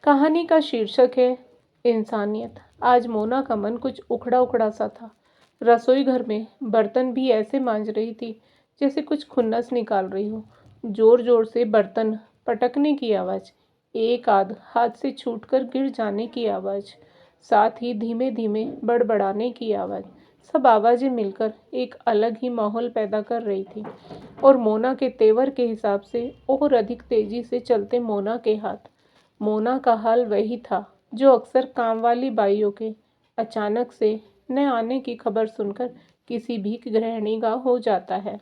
कहानी का शीर्षक है इंसानियत। आज मोना का मन कुछ उखड़ा उखड़ा सा था। रसोई घर में बर्तन भी ऐसे मांज रही थी जैसे कुछ खुन्नस निकाल रही हो। जोर जोर से बर्तन पटकने की आवाज़, एक आध हाथ से छूटकर गिर जाने की आवाज़, साथ ही धीमे धीमे बड़बड़ाने की आवाज़, सब आवाज़ें मिलकर एक अलग ही माहौल पैदा कर रही थी। और मोना के तेवर के हिसाब से और अधिक तेजी से चलते मोना के हाथ। मोना का हाल वही था जो अक्सर काम वाली बाइयों के अचानक से न आने की खबर सुनकर किसी भी गृहिणी का हो जाता है।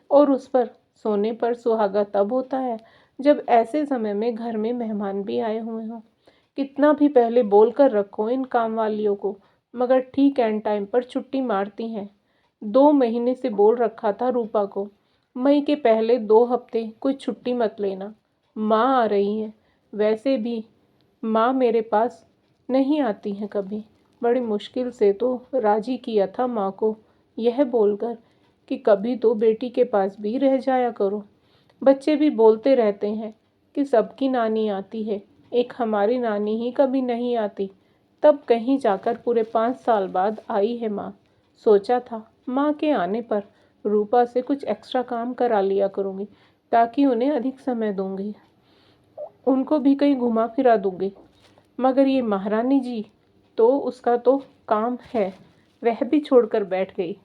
और उस पर सोने पर सुहागा तब होता है जब ऐसे समय में घर में मेहमान भी आए हुए हों। कितना भी पहले बोल कर रखो इन काम वालियों को, मगर ठीक एंड टाइम पर छुट्टी मारती हैं। 2 महीने से बोल रखा था रूपा को, मई के पहले 2 हफ्ते कोई छुट्टी मत लेना, माँ आ रही है। वैसे भी माँ मेरे पास नहीं आती हैं कभी। बड़ी मुश्किल से तो राजी किया था माँ को, यह बोलकर कि कभी तो बेटी के पास भी रह जाया करो। बच्चे भी बोलते रहते हैं कि सबकी नानी आती है, एक हमारी नानी ही कभी नहीं आती। तब कहीं जाकर पूरे 5 साल बाद आई है माँ। सोचा था माँ के आने पर रूपा से कुछ एक्स्ट्रा काम करा लिया करूँगी, ताकि उन्हें अधिक समय दूंगी, उनको भी कहीं घुमा फिरा दूंगी। मगर ये महारानी जी, तो उसका तो काम है, वह भी छोड़कर बैठ गई।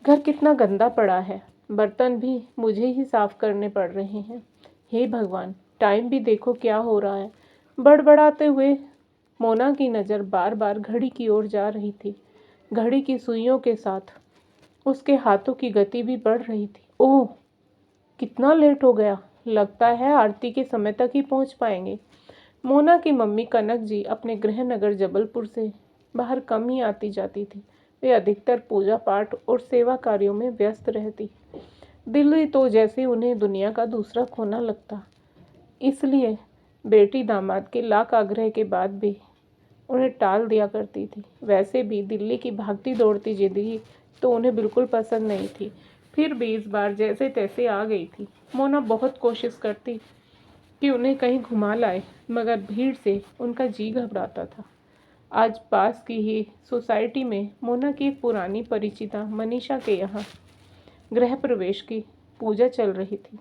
घर कितना गंदा पड़ा है, बर्तन भी मुझे ही साफ करने पड़ रहे हैं। हे भगवान, टाइम भी देखो क्या हो रहा है। बड़बड़ाते हुए मोना की नज़र बार बार घड़ी की ओर जा रही थी। घड़ी की सुइयों के साथ उसके हाथों की गति भी बढ़ रही थी। ओह, कितना लेट हो गया, लगता है आरती के समय तक ही पहुंच पाएंगे। मोना की मम्मी कनक जी अपने गृह नगर जबलपुर से बाहर कम ही आती जाती थी। वे अधिकतर पूजा पाठ और सेवा कार्यों में व्यस्त रहती। दिल्ली तो जैसे उन्हें दुनिया का दूसरा कोना लगता। इसलिए बेटी दामाद के लाख आग्रह के बाद भी उन्हें टाल दिया करती थी। वैसे भी दिल्ली की भागती दौड़ती जिंदगी तो उन्हें बिल्कुल पसंद नहीं थी। फिर भी इस बार जैसे तैसे आ गई थी। मोना बहुत कोशिश करती कि उन्हें कहीं घुमा लाए, मगर भीड़ से उनका जी घबराता था। आज पास की ही सोसाइटी में मोना की एक पुरानी परिचिता मनीषा के यहाँ गृह प्रवेश की पूजा चल रही थी।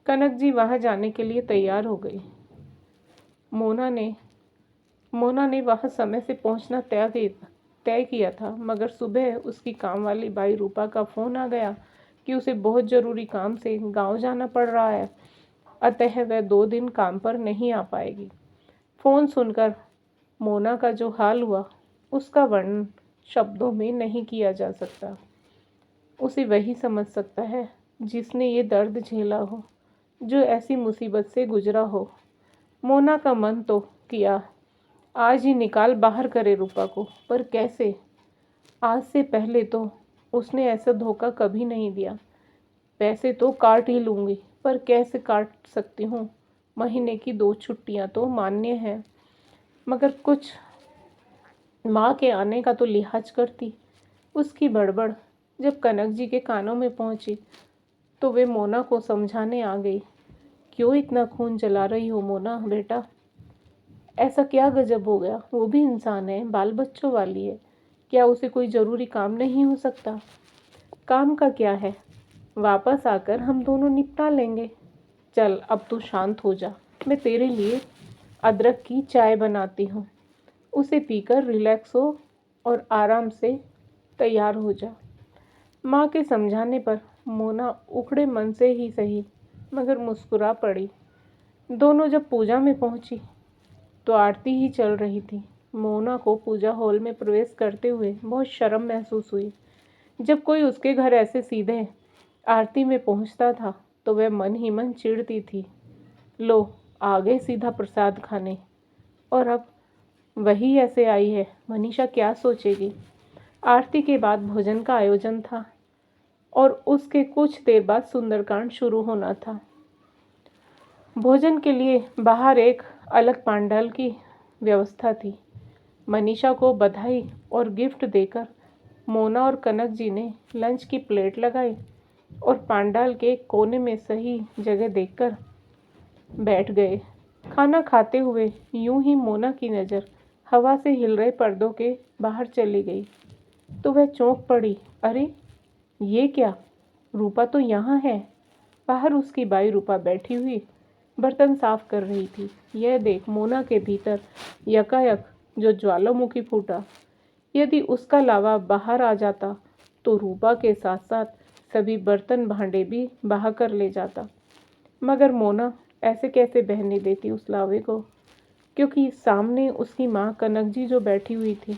कनक जी वहाँ जाने के लिए तैयार हो गई। मोना ने वहाँ समय से पहुँचना तय किया था, मगर सुबह उसकी काम वाली बाई रूपा का फ़ोन आ गया कि उसे बहुत ज़रूरी काम से गांव जाना पड़ रहा है, अतः वह 2 दिन काम पर नहीं आ पाएगी। फ़ोन सुनकर मोना का जो हाल हुआ, उसका वर्णन शब्दों में नहीं किया जा सकता। उसे वही समझ सकता है जिसने ये दर्द झेला हो, जो ऐसी मुसीबत से गुजरा हो। मोना का मन तो किया आज ही निकाल बाहर करे रूपा को, पर कैसे? आज से पहले तो उसने ऐसा धोखा कभी नहीं दिया। पैसे तो काट ही लूँगी, पर कैसे काट सकती हूँ? महीने की 2 छुट्टियाँ तो मान्य हैं, मगर कुछ माँ के आने का तो लिहाज करती। उसकी बड़बड़ जब कनक जी के कानों में पहुँची तो वे मोना को समझाने आ गई। क्यों इतना खून जला रही हो मोना बेटा? ऐसा क्या गजब हो गया? वो भी इंसान है, बाल बच्चों वाली है। क्या उसे कोई ज़रूरी काम नहीं हो सकता? काम का क्या है, वापस आकर हम दोनों निपटा लेंगे। चल अब तू शांत हो जा, मैं तेरे लिए अदरक की चाय बनाती हूँ, उसे पीकर रिलैक्स हो और आराम से तैयार हो जा। माँ के समझाने पर मोना उखड़े मन से ही सही, मगर मुस्कुरा पड़ी। दोनों जब पूजा में पहुँची तो आरती ही चल रही थी। मोना को पूजा हॉल में प्रवेश करते हुए बहुत शर्म महसूस हुई। जब कोई उसके घर ऐसे सीधे आरती में पहुंचता था तो वह मन ही मन चिढ़ती थी। लो, आ गए सीधा प्रसाद खाने, और अब वही ऐसे आई है, मनीषा क्या सोचेगी? आरती के बाद भोजन का आयोजन था और उसके कुछ देर बाद सुंदरकांड शुरू होना था। भोजन के लिए बाहर एक अलग पंडाल की व्यवस्था थी। मनीषा को बधाई और गिफ्ट देकर मोना और कनक जी ने लंच की प्लेट लगाई और पंडाल के कोने में सही जगह देखकर बैठ गए। खाना खाते हुए यूं ही मोना की नज़र हवा से हिल रहे पर्दों के बाहर चली गई तो वह चौंक पड़ी। अरे ये क्या, रूपा तो यहाँ है। बाहर उसकी बाई रूपा बैठी हुई बर्तन साफ कर रही थी। यह देख मोना के भीतर यकायक जो ज्वालामुखी फूटा। यदि उसका लावा बाहर आ जाता तो रूपा के साथ साथ सभी बर्तन भांडे भी बहा कर ले जाता। मगर मोना ऐसे कैसे बहने देती उस लावे को, क्योंकि सामने उसकी माँ कनक जी जो बैठी हुई थी।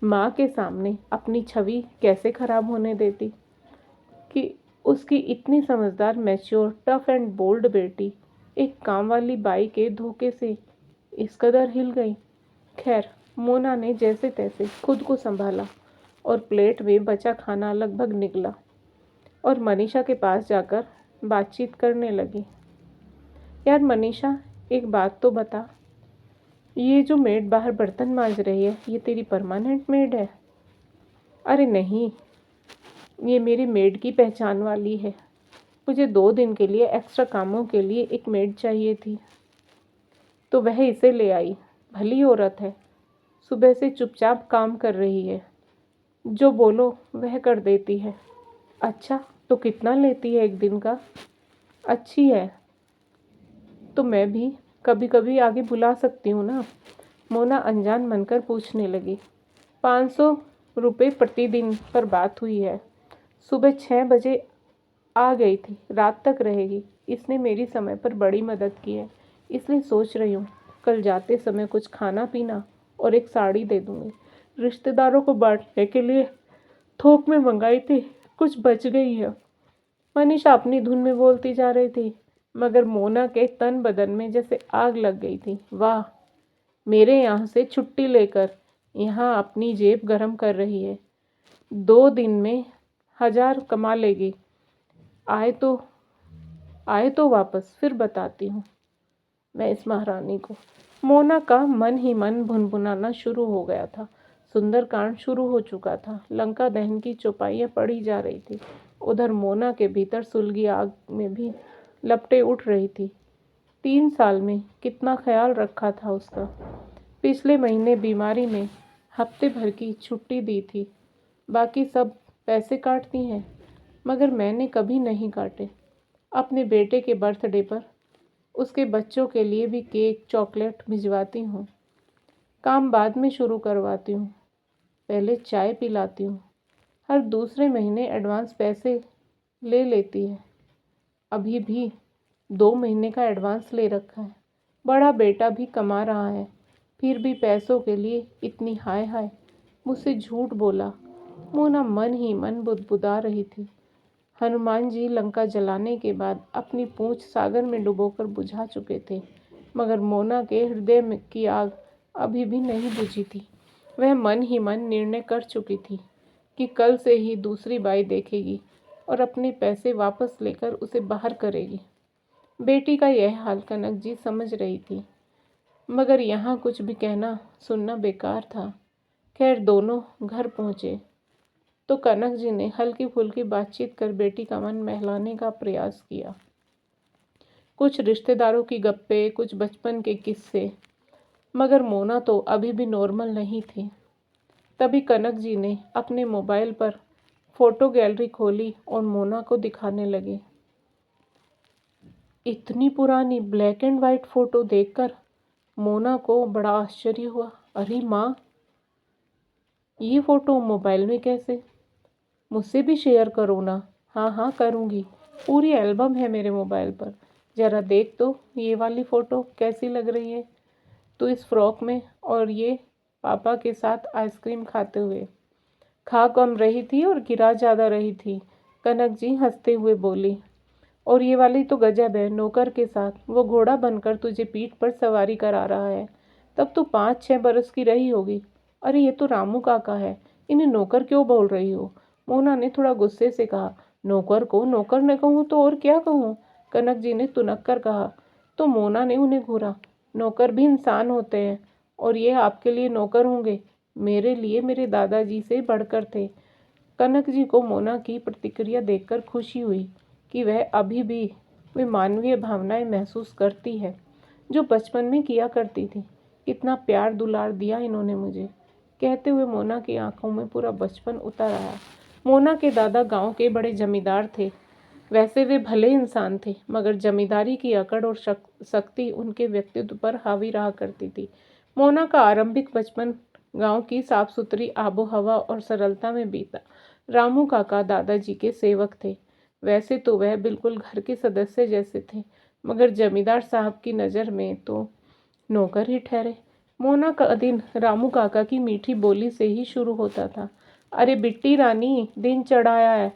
माँ के सामने अपनी छवि कैसे खराब होने देती कि उसकी इतनी समझदार, मैच्योर, टफ एंड बोल्ड बेटी एक काम वाली बाई के धोखे से इस कदर हिल गई। खैर, मोना ने जैसे तैसे खुद को संभाला और प्लेट में बचा खाना लगभग निगला और मनीषा के पास जाकर बातचीत करने लगी। यार मनीषा, एक बात तो बता, ये जो मेड बाहर बर्तन मांज रही है, ये तेरी परमानेंट मेड है? अरे नहीं, ये मेरी मेड की पहचान वाली है। मुझे 2 दिन के लिए एक्स्ट्रा कामों के लिए एक मेड चाहिए थी, तो वह इसे ले आई। भली औरत है, सुबह से चुपचाप काम कर रही है, जो बोलो वह कर देती है। अच्छा, तो कितना लेती है एक दिन का? अच्छी है तो मैं भी कभी कभी आगे बुला सकती हूँ ना? मोना अनजान मनकर पूछने लगी। 500 रुपये प्रतिदिन पर बात हुई है। सुबह 6 बजे आ गई थी, रात तक रहेगी। इसने मेरी समय पर बड़ी मदद की है, इसलिए सोच रही हूँ कल जाते समय कुछ खाना पीना और एक साड़ी दे दूँगी। रिश्तेदारों को बांटने के लिए थोक में मंगाई थी, कुछ बच गई है। मनीषा अपनी धुन में बोलती जा रही थी, मगर मोना के तन बदन में जैसे आग लग गई थी। वाह, मेरे यहाँ से छुट्टी लेकर यहाँ अपनी जेब गरम कर रही है। 2 दिन में 1000 कमा लेगी। आए तो वापस फिर बताती हूँ मैं इस महारानी को। मोना का मन ही मन भुनभुनाना शुरू हो गया था। सुंदरकांड शुरू हो चुका था। लंका दहन की चौपाइयाँ पड़ी जा रही थी। उधर मोना के भीतर सुलगी आग में भी लपटें उठ रही थी। 3 साल में कितना ख्याल रखा था उसका। पिछले महीने बीमारी में हफ्ते भर की छुट्टी दी थी। बाकी सब पैसे काटती हैं, मगर मैंने कभी नहीं काटे। अपने बेटे के बर्थडे पर उसके बच्चों के लिए भी केक, चॉकलेट भिजवाती हूँ। काम बाद में शुरू करवाती हूँ, पहले चाय पिलाती हूँ। हर दूसरे महीने एडवांस पैसे ले लेती है। अभी भी 2 महीने का एडवांस ले रखा है। बड़ा बेटा भी कमा रहा है, फिर भी पैसों के लिए इतनी हाय हाय। मुझसे झूठ बोला। मोना मन ही मन बुदबुदा रही थी। हनुमान जी लंका जलाने के बाद अपनी पूंछ सागर में डुबोकर बुझा चुके थे, मगर मोना के हृदय में की आग अभी भी नहीं बुझी थी। वह मन ही मन निर्णय कर चुकी थी कि कल से ही दूसरी बाई देखेगी और अपने पैसे वापस लेकर उसे बाहर करेगी। बेटी का यह हाल कनक जी समझ रही थी, मगर यहाँ कुछ भी कहना सुनना बेकार था। खैर, दोनों घर पहुँचे तो कनक जी ने हल्की फुल्की बातचीत कर बेटी का मन बहलाने का प्रयास किया। कुछ रिश्तेदारों की गप्पे, कुछ बचपन के किस्से, मगर मोना तो अभी भी नॉर्मल नहीं थी। तभी कनक जी ने अपने मोबाइल पर फोटो गैलरी खोली और मोना को दिखाने लगे। इतनी पुरानी ब्लैक एंड वाइट फोटो देखकर मोना को बड़ा आश्चर्य हुआ। अरे माँ, ये फोटो मोबाइल में कैसे? मुझसे भी शेयर करो ना। हाँ हाँ करूँगी, पूरी एल्बम है मेरे मोबाइल पर। ज़रा देख तो ये वाली फ़ोटो कैसी लग रही है तो इस फ्रॉक में, और ये पापा के साथ आइसक्रीम खाते हुए। खा कम रही थी और गिरा ज़्यादा रही थी, कनक जी हंसते हुए बोली। और ये वाली तो गजब है, नौकर के साथ वो घोड़ा बनकर तुझे पीठ पर सवारी करा रहा है। तब तो 5-6 बरस की रही होगी। अरे ये तो रामू काका है, इन्हें नौकर क्यों बोल रही हो? मोना ने थोड़ा गुस्से से कहा। नौकर को नौकर न कहूँ तो और क्या कहूँ? कनक जी ने तुनक कर कहा। तो मोना ने उन्हें घूरा। नौकर भी इंसान होते हैं, और ये आपके लिए नौकर होंगे, मेरे लिए मेरे दादाजी से बढ़कर थे। कनक जी को मोना की प्रतिक्रिया देखकर खुशी हुई कि वह अभी भी वे मानवीय भावनाएं महसूस करती है। जो बचपन में किया करती थी। कितना प्यार दुलार दिया इन्होंने मुझे। कहते हुए मोना की आंखों में पूरा बचपन उतर आया। मोना के दादा गांव के बड़े जमींदार थे। वैसे वे भले इंसान थे, मगर जमींदारी की अकड़ और शक्ति उनके व्यक्तित्व पर हावी रहा करती थी। मोना का आरंभिक बचपन गांव की साफ सुथरी आबो हवा और सरलता में बीता। रामू काका दादाजी के सेवक थे। वैसे तो वह बिल्कुल घर के सदस्य जैसे थे, मगर जमींदार साहब की नज़र में तो नौकर ही ठहरे। मोना का दिन रामू काका की मीठी बोली से ही शुरू होता था। अरे बिट्टी रानी, दिन चढ़ाया है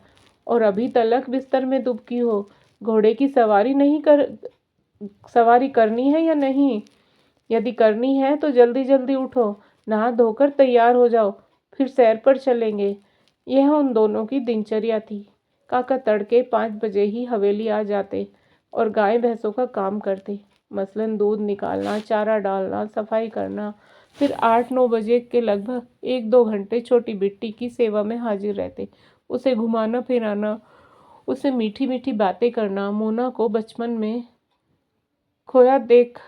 और अभी तलक बिस्तर में दुबकी हो। घोड़े की सवारी करनी है या नहीं? यदि करनी है तो जल्दी जल्दी उठो, नहा धोकर तैयार हो जाओ, फिर सैर पर चलेंगे। यह उन दोनों की दिनचर्या थी। काका तड़के 5 बजे ही हवेली आ जाते और गाय भैंसों का काम करते, मसलन दूध निकालना, चारा डालना, सफाई करना। फिर 8-9 बजे के लगभग 1-2 घंटे छोटी बिट्टी की सेवा में हाजिर रहते, उसे घुमाना फिराना, उसे मीठी मीठी बातें करना। मोना को बचपन में खोया देख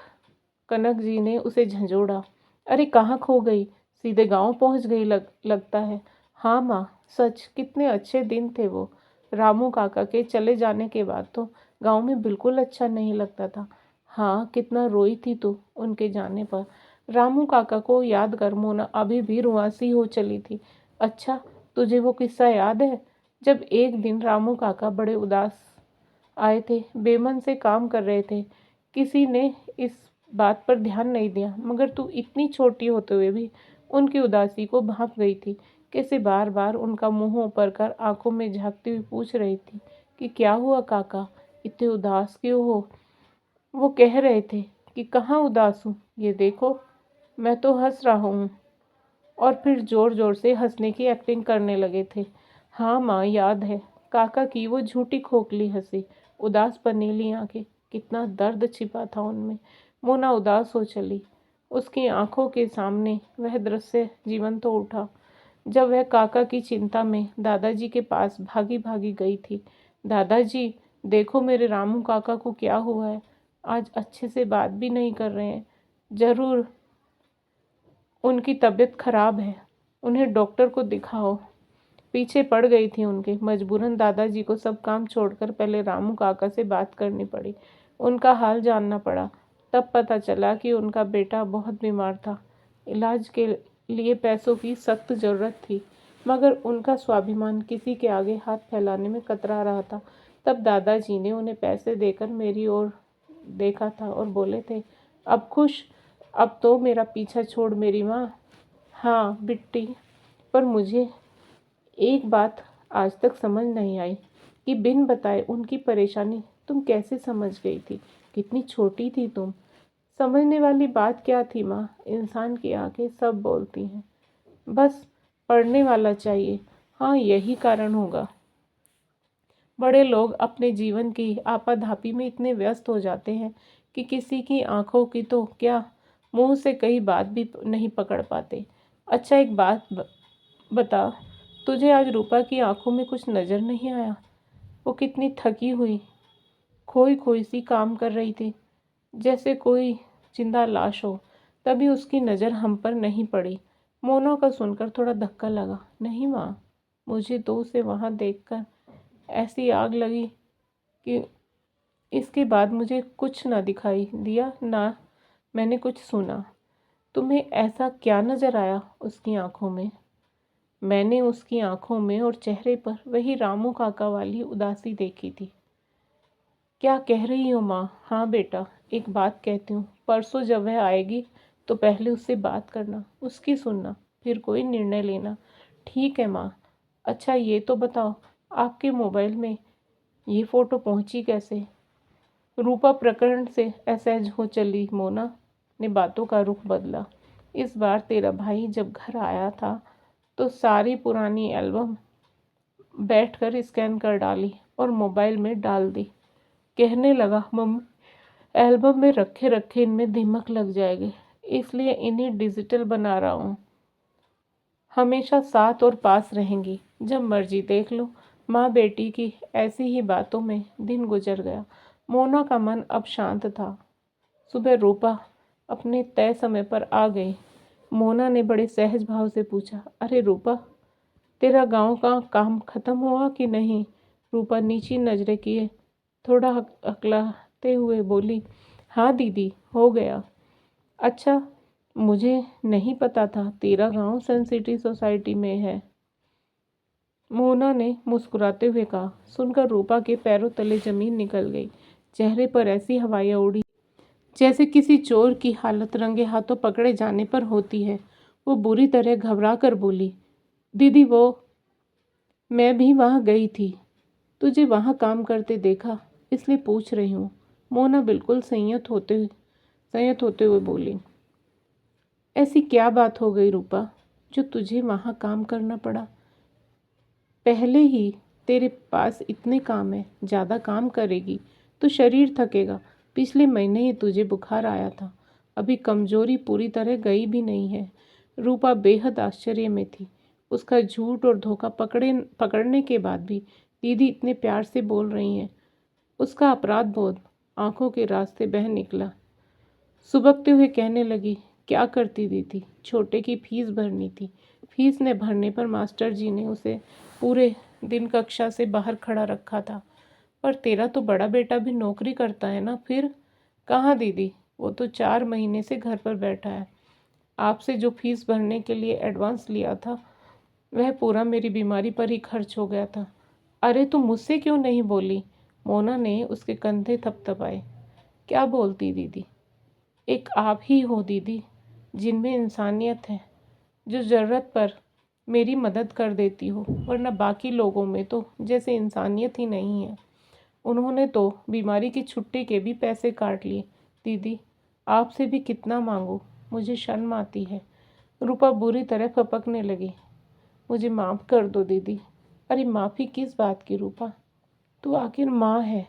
कनक जी ने उसे झंझोड़ा। अरे कहाँ खो गई? सीधे गांव पहुंच गई लगता है। हाँ माँ, सच कितने अच्छे दिन थे वो। रामू काका के चले जाने के बाद तो गांव में बिल्कुल अच्छा नहीं लगता था। हाँ, कितना रोई थी तू उनके जाने पर। रामू काका को याद कर मोना अभी भी रुआसी हो चली थी। अच्छा, तुझे वो किस्सा याद है जब एक दिन रामू काका बड़े उदास आए थे, बेमन से काम कर रहे थे। किसी ने इस बात पर ध्यान नहीं दिया, मगर तू इतनी छोटी होते हुए भी उनकी उदासी को भांप गई थी। कैसे बार बार उनका मुंह ऊपर कर आंखों में झांकती हुई पूछ रही थी कि क्या हुआ काका, इतने उदास क्यों हो? वो कह रहे थे कि कहाँ उदास हूँ, ये देखो मैं तो हंस रहा हूँ। और फिर जोर जोर से हंसने की एक्टिंग करने लगे थे। हाँ माँ, याद है काका की वो झूठी खोखली हंसी, उदास पनीली आंखें, कितना दर्द छिपा था उनमें। मोना उदास हो चली। उसकी आंखों के सामने वह दृश्य जीवंत हो उठा जब वह काका की चिंता में दादाजी के पास भागी भागी गई थी। दादाजी, देखो मेरे रामू काका को क्या हुआ है, आज अच्छे से बात भी नहीं कर रहे हैं। जरूर उनकी तबीयत खराब है, उन्हें डॉक्टर को दिखाओ। पीछे पड़ गई थी उनके। मजबूरन दादाजी को सब काम छोड़कर पहले रामू काका से बात करनी पड़ी, उनका हाल जानना पड़ा। तब पता चला कि उनका बेटा बहुत बीमार था। इलाज के लिए पैसों की सख्त ज़रूरत थी, मगर उनका स्वाभिमान किसी के आगे हाथ फैलाने में कतरा रहा था। तब दादाजी ने उन्हें पैसे देकर मेरी ओर देखा था और बोले थे, अब खुश, अब तो मेरा पीछा छोड़ मेरी माँ। हाँ बिट्टी, पर मुझे एक बात आज तक समझ नहीं आई कि बिन बताए उनकी परेशानी तुम कैसे समझ गई थी? कितनी छोटी थी तुम? समझने वाली बात क्या थी माँ? इंसान की आंखें सब बोलती हैं, बस पढ़ने वाला चाहिए। हाँ, यही कारण होगा। बड़े लोग अपने जीवन की आपाधापी में इतने व्यस्त हो जाते हैं कि किसी की आंखों की तो क्या, मुंह से कई बात भी नहीं पकड़ पाते। अच्छा, एक बात बता, तुझे आज रूपा की आंखों में कुछ नज़र नहीं आया? वो कितनी थकी हुई, खोई खोई सी काम कर रही थी, जैसे कोई जिंदा लाश हो। तभी उसकी नज़र हम पर नहीं पड़ी। मोना का सुनकर थोड़ा धक्का लगा। नहीं माँ, मुझे तो उसे वहाँ देखकर ऐसी आग लगी कि इसके बाद मुझे कुछ ना दिखाई दिया, ना मैंने कुछ सुना। तुम्हें ऐसा क्या नज़र आया उसकी आंखों में? मैंने उसकी आंखों में और चेहरे पर वही रामू काका वाली उदासी देखी थी। क्या कह रही हो माँ? हाँ बेटा, एक बात कहती हूँ, परसों जब वह आएगी तो पहले उससे बात करना, उसकी सुनना, फिर कोई निर्णय लेना। ठीक है माँ। अच्छा ये तो बताओ, आपके मोबाइल में ये फ़ोटो पहुँची कैसे? रूपा प्रकरण से असहज हो चली मोना ने बातों का रुख बदला। इस बार तेरा भाई जब घर आया था तो सारी पुरानी एल्बम बैठकर स्कैन कर डाली और मोबाइल में डाल दी। कहने लगा, मम्मी एल्बम में रखे रखे इनमें दीमक लग जाएंगे, इसलिए इन्हें डिजिटल बना रहा हूँ। हमेशा साथ और पास रहेंगी, जब मर्जी देख लो। माँ बेटी की ऐसी ही बातों में दिन गुजर गया। मोना का मन अब शांत था। सुबह रूपा अपने तय समय पर आ गई। मोना ने बड़े सहज भाव से पूछा, अरे रूपा, तेरा गांव का काम खत्म हुआ कि नहीं? रूपा नीची नजरें किए थोड़ा हकलाते हुए बोली, हाँ दीदी, हो गया। अच्छा, मुझे नहीं पता था तेरा गांव सन सिटी सोसाइटी में है। मोना ने मुस्कुराते हुए कहा। सुनकर रूपा के पैरों तले जमीन निकल गई। चेहरे पर ऐसी हवाइयाँ उड़ी जैसे किसी चोर की हालत रंगे हाथों पकड़े जाने पर होती है। वो बुरी तरह घबरा कर बोली, दीदी, वो मैं भी वहाँ गई थी, तुझे वहाँ काम करते देखा, इसलिए पूछ रही हूँ। मोना बिल्कुल संयत होते हुए बोली, ऐसी क्या बात हो गई रूपा जो तुझे वहाँ काम करना पड़ा? पहले ही तेरे पास इतने काम है, ज़्यादा काम करेगी तो शरीर थकेगा। पिछले महीने ही तुझे बुखार आया था, अभी कमजोरी पूरी तरह गई भी नहीं है। रूपा बेहद आश्चर्य में थी। उसका झूठ और धोखा पकड़ने के बाद भी दीदी इतने प्यार से बोल रही हैं। उसका अपराध बोध आंखों के रास्ते बह निकला। सुबकते हुए कहने लगी, क्या करती दीदी, छोटे की फीस भरनी थी। फीस ने भरने पर मास्टर जी ने उसे पूरे दिन कक्षा से बाहर खड़ा रखा था। पर तेरा तो बड़ा बेटा भी नौकरी करता है ना? फिर कहाँ दीदी, वो तो 4 महीने से घर पर बैठा है। आपसे जो फीस भरने के लिए एडवांस लिया था वह पूरा मेरी बीमारी पर ही खर्च हो गया था। अरे तुम मुझसे क्यों नहीं बोली? मोना ने उसके कंधे थपथपाए। क्या बोलती दीदी, एक आप ही हो दीदी जिनमें इंसानियत है, जो ज़रूरत पर मेरी मदद कर देती हो, वरना बाकी लोगों में तो जैसे इंसानियत ही नहीं है। उन्होंने तो बीमारी की छुट्टी के भी पैसे काट लिए। दीदी, आपसे भी कितना मांगूं, मुझे शर्म आती है। रूपा बुरी तरह फपकने लगी। मुझे माफ़ कर दो दीदी। अरे माफ़ी किस बात की रूपा, तू आखिर माँ है,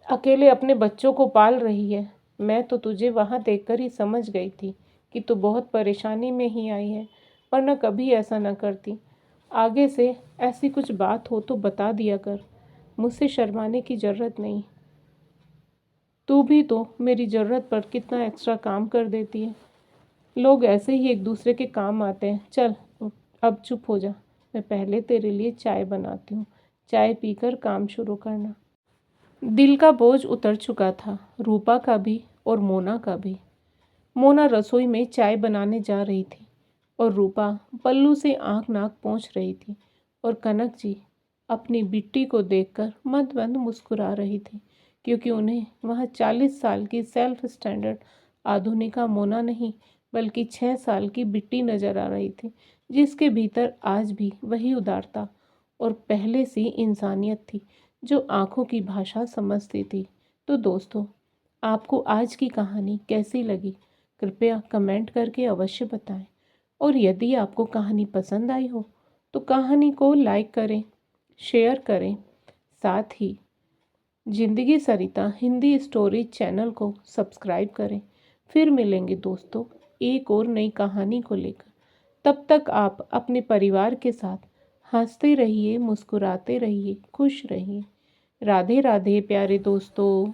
अकेले अपने बच्चों को पाल रही है। मैं तो तुझे वहाँ देखकर ही समझ गई थी कि तू बहुत परेशानी में ही आई है, वरना कभी ऐसा न करती। आगे से ऐसी कुछ बात हो तो बता दिया कर, मुझसे शर्माने की ज़रूरत नहीं। तू भी तो मेरी ज़रूरत पर कितना एक्स्ट्रा काम कर देती है। लोग ऐसे ही एक दूसरे के काम आते हैं। चल अब चुप हो जा, मैं पहले तेरे लिए चाय बनाती हूँ। चाय पीकर काम शुरू करना। दिल का बोझ उतर चुका था, रूपा का भी और मोना का भी। मोना रसोई में चाय बनाने जा रही थी और रूपा पल्लू से आंख नाक पोंछ रही थी, और कनक जी अपनी बिट्टी को देखकर मंद मंद मुस्कुरा रही थी, क्योंकि उन्हें वह 40 साल की सेल्फ स्टैंडर्ड आधुनिका मोना नहीं बल्कि 6 साल की बिट्टी नजर आ रही थी, जिसके भीतर आज भी वही उदारता और पहले सी इंसानियत थी, जो आंखों की भाषा समझती थी। तो दोस्तों, आपको आज की कहानी कैसी लगी, कृपया कमेंट करके अवश्य बताएं। और यदि आपको कहानी पसंद आई हो तो कहानी को लाइक करें, शेयर करें। साथ ही जिंदगी सरिता हिंदी स्टोरी चैनल को सब्सक्राइब करें। फिर मिलेंगे दोस्तों एक और नई कहानी को लेकर। तब तक आप अपने परिवार के साथ हंसते रहिए, मुस्कुराते रहिए, खुश रहिए। राधे राधे प्यारे दोस्तों।